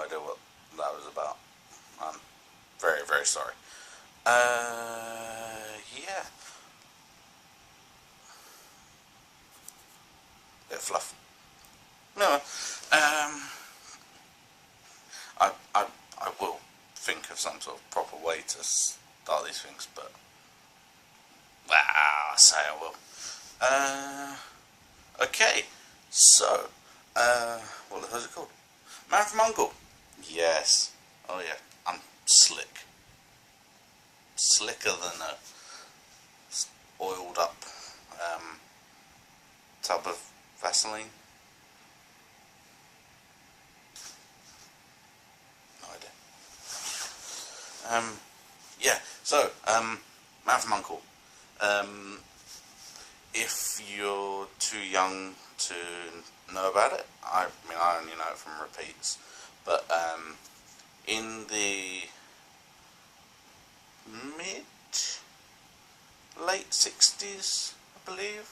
idea what that was about. I'm very, very sorry. Yeah. Bit of fluff. No. I will think of some sort of proper way to start these things, but I say I will. Okay, so what was it called? Man from Uncle. Yes. Oh yeah, I'm slick. Slicker than a oiled up tub of Vaseline. No idea. Yeah. So Man from Uncle. If you're too young to know about it, I mean I only know it from repeats, but in the late 60s, I believe,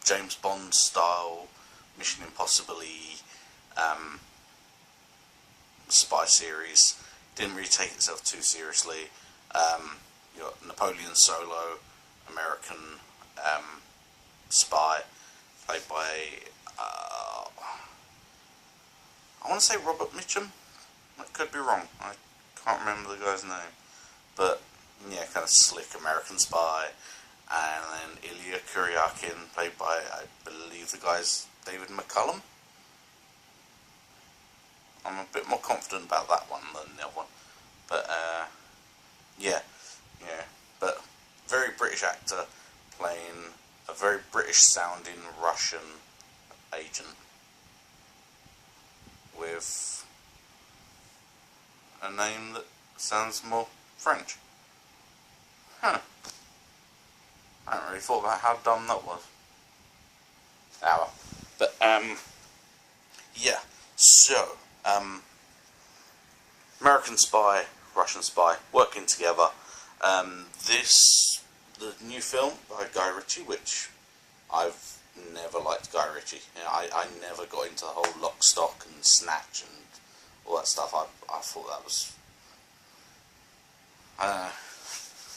James Bond style, Mission Impossible-y spy series. Didn't really take itself too seriously. You got Napoleon Solo, American spy, played by I want to say Robert Mitchum. I could be wrong. I can't remember the guy's name, but yeah, kind of slick American spy. And then Ilya Kuryakin, played by, I believe the guy's David McCullum. I'm a bit more confident about that one than the other one, but yeah, but very British actor playing a very British sounding Russian agent with a name that sounds more French. Huh. I haven't really thought about how dumb that was. But yeah, so American spy, Russian spy, working together. The new film by Guy Ritchie, which I've never liked Guy Ritchie. You know, I never got into the whole Lock, Stock and Snatch and all that stuff. I thought that was, I don't know. I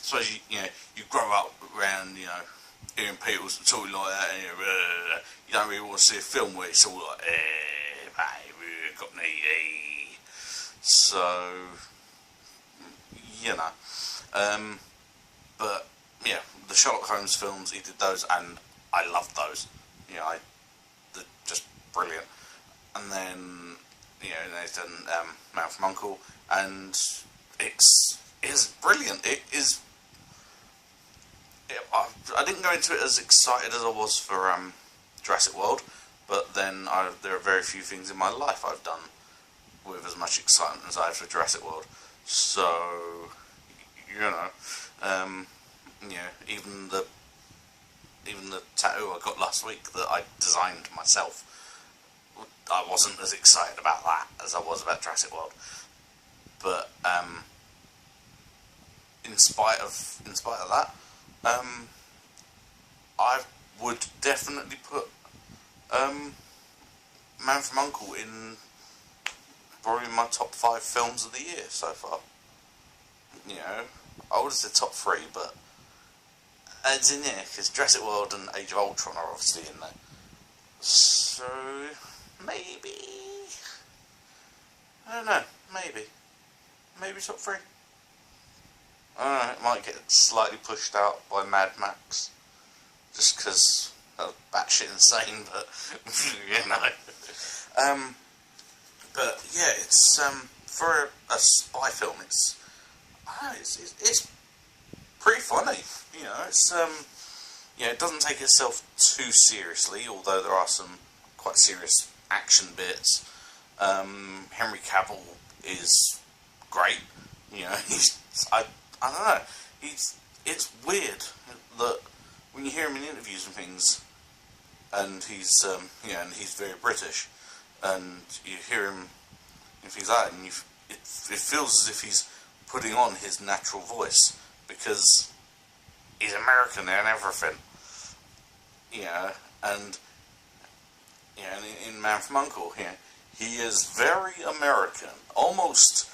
suppose you grow up around hearing people talking like that, and you don't really want to see a film where it's all like baby, got me, so but yeah, the Sherlock Holmes films, he did those, and I loved those. They're just brilliant. And then they've done Man from Uncle, and it's brilliant. It is. I didn't go into it as excited as I was for Jurassic World, but then there are very few things in my life I've done with as much excitement as I had for Jurassic World. So even the tattoo I got last week that I designed myself, I wasn't as excited about that as I was about Jurassic World. But in spite of that, I would definitely put Man from Uncle in probably my top 5 films of the year so far. I would have said top 3, but it's in there because Jurassic World and Age of Ultron are obviously in there. So maybe, I don't know, maybe top 3. I don't know, it might get slightly pushed out by Mad Max, just because that was batshit insane, but but yeah, it's for a spy film, it's pretty funny. It's it doesn't take itself too seriously, although there are some quite serious action bits. Henry Cavill is great. I don't know. It's weird that when you hear him in interviews and things, and he's and he's very British, and you hear him in things like that, and it feels as if he's putting on his natural voice because he's American and everything, and and in Man from U.N.C.L.E., he is very American, almost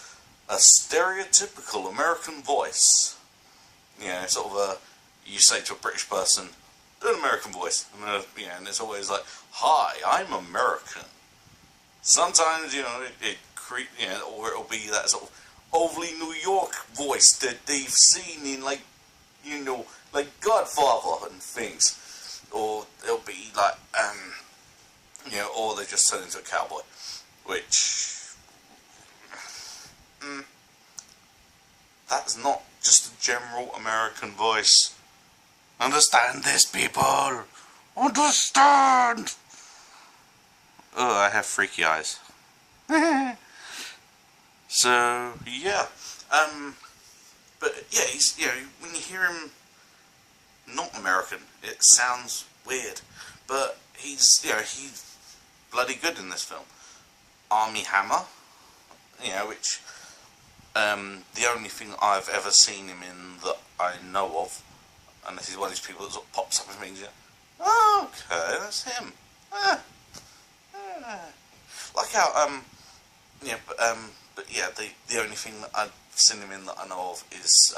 a stereotypical American voice. Sort of you say to a British person, do an American voice, and it's always like, "Hi, I'm American." Sometimes, or it'll be that sort of overly New York voice that they've seen in, like Godfather and things. Or it'll be like, or they just turn into a cowboy. Which, that's not just a general American voice. Understand this, people! Understand! Oh, I have freaky eyes. So, yeah. But, yeah, he's, when you hear him not American, it sounds weird. But he's bloody good in this film. Army Hammer, which, the only thing I've ever seen him in that I know of, and this is one of these people that sort of pops up and thinks, oh, okay, that's him. Like how, the only thing that I've seen him in that I know of is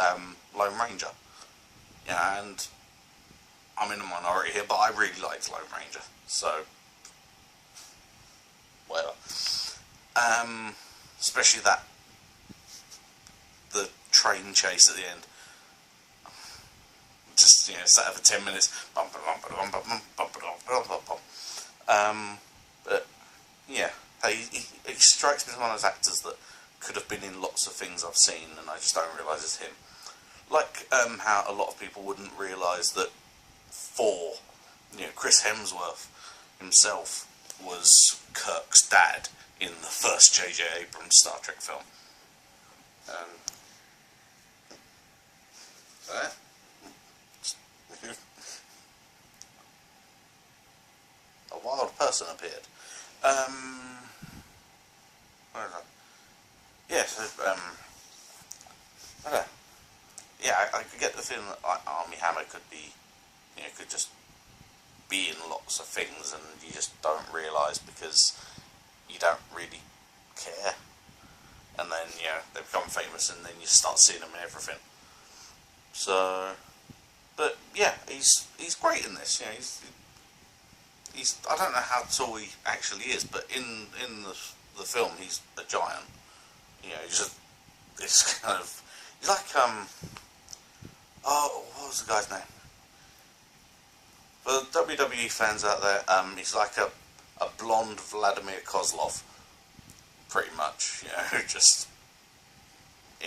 Lone Ranger. And I'm in a minority here, but I really liked Lone Ranger, so whatever. Especially the train chase at the end. Just sat there for 10 minutes. But yeah, he strikes me as one of those actors that could have been in lots of things I've seen, and I just don't realise it's him. Like how a lot of people wouldn't realise that Thor, Chris Hemsworth himself was Kirk's dad in the first J.J. Abrams Star Trek film. A wild person appeared. Where is that? Yeah, so, I don't know. Yeah, I could get the feeling that Armie Hammer could be, could just be in lots of things and you just don't realise because you don't really care. And then, they become famous and then you start seeing them in everything. So, but yeah, he's great in this. He's I don't know how tall he actually is, but in the film he's a giant. It's kind of, he's like oh, what was the guy's name? For the WWE fans out there, he's like a blonde Vladimir Kozlov, pretty much. Just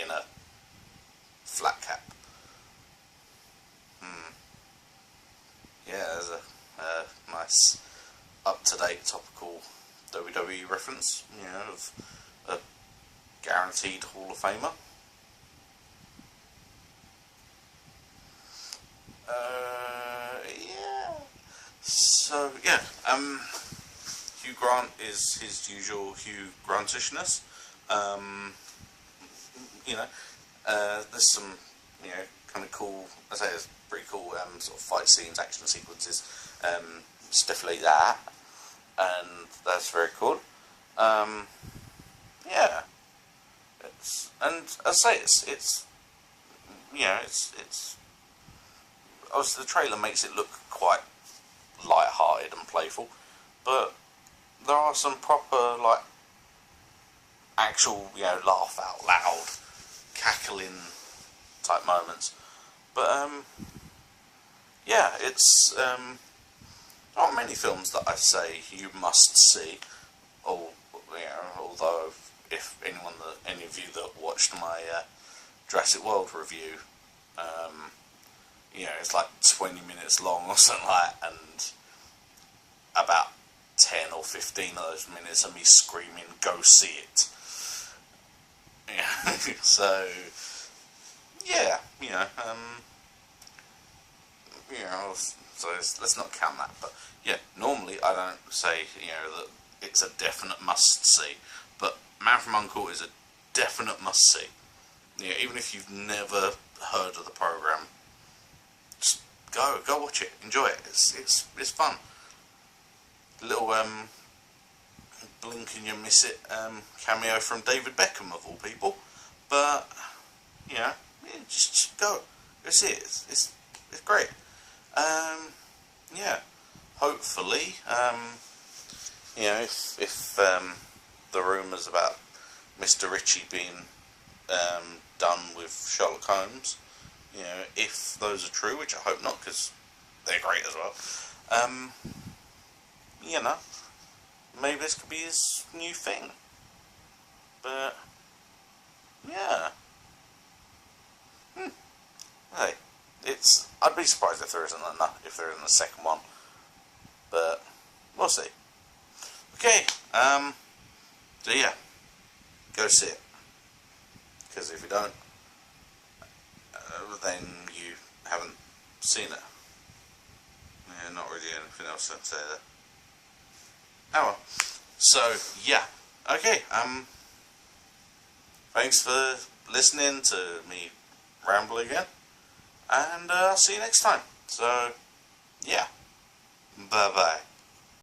in a flat cap. Yeah, there's a nice up-to-date topical WWE reference, of a guaranteed Hall of Famer. Yeah. So, yeah, Hugh Grant is his usual Hugh Grantishness. There's some, kind of cool, I say there's pretty cool sort of fight scenes, action sequences, stuff like that, and that's very cool. Yeah, and I say it's obviously the trailer makes it look quite light-hearted and playful, but there are some proper actual laugh out loud, cackling type moments. But yeah, it's not many films that I say you must see. Although if any of you that watched my Jurassic World review, it's like 20 minutes long or something like that, and about 10 or 15 of those minutes of me screaming, "Go see it!" Yeah, so yeah, so let's not count that. But yeah, normally I don't say that it's a definite must see, but Man from U.N.C.L.E. is a definite must see. Even if you've never heard of the program, just go watch it, enjoy it. It's fun. little blink and you miss it cameo from David Beckham of all people. But you know, yeah, just go see it. It's great. Yeah, hopefully, you know, if the rumours about Mr. Ritchie being done with Sherlock Holmes, you know, if those are true, which I hope not, because they're great as well. You know, maybe this could be his new thing. But yeah, hey, I'd be surprised if there isn't a second one, but we'll see. Okay, so yeah, go see it, because if you don't, then you haven't seen it. Yeah, not really anything else to say there. Oh well. So yeah, okay. Thanks for listening to me ramble again, and I'll see you next time. So yeah, bye bye.